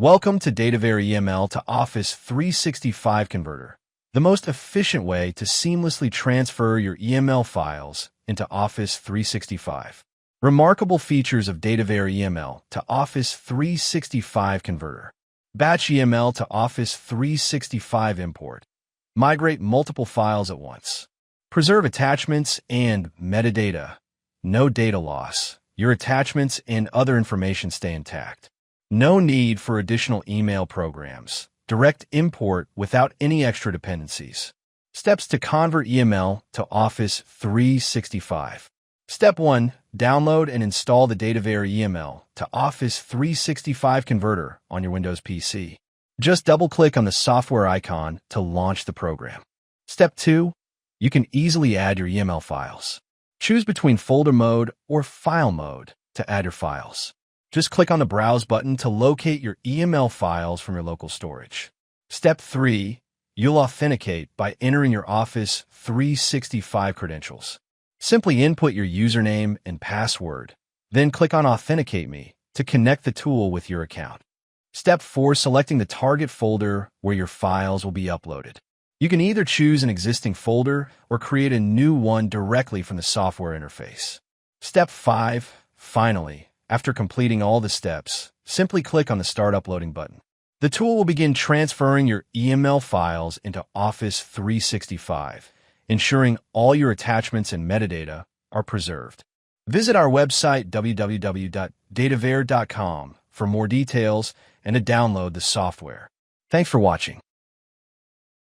Welcome to DataVare EML to Office 365 Converter, the most efficient way to seamlessly transfer your EML files into Office 365. Remarkable features of DataVare EML to Office 365 Converter. Batch EML to Office 365 Import. Migrate multiple files at once. Preserve attachments and metadata. No data loss. Your attachments and other information stay intact. No need for additional email programs. Direct import without any extra dependencies. Steps to convert EML to Office 365. Step 1. Download and install the DataVare EML to Office 365 Converter on your Windows PC. Just double-click on the software icon to launch the program. Step 2. You can easily add your EML files. Choose between folder mode or file mode to add your files. Just click on the Browse button to locate your EML files from your local storage. Step 3. You'll authenticate by entering your Office 365 credentials. Simply input your username and password, then click on Authenticate Me to connect the tool with your account. Step 4. Selecting the target folder where your files will be uploaded. You can either choose an existing folder or create a new one directly from the software interface. Step 5. Finally, after completing all the steps, simply click on the Start Uploading button. The tool will begin transferring your EML files into Office 365, ensuring all your attachments and metadata are preserved. Visit our website www.datavare.com for more details and to download the software. Thanks for watching.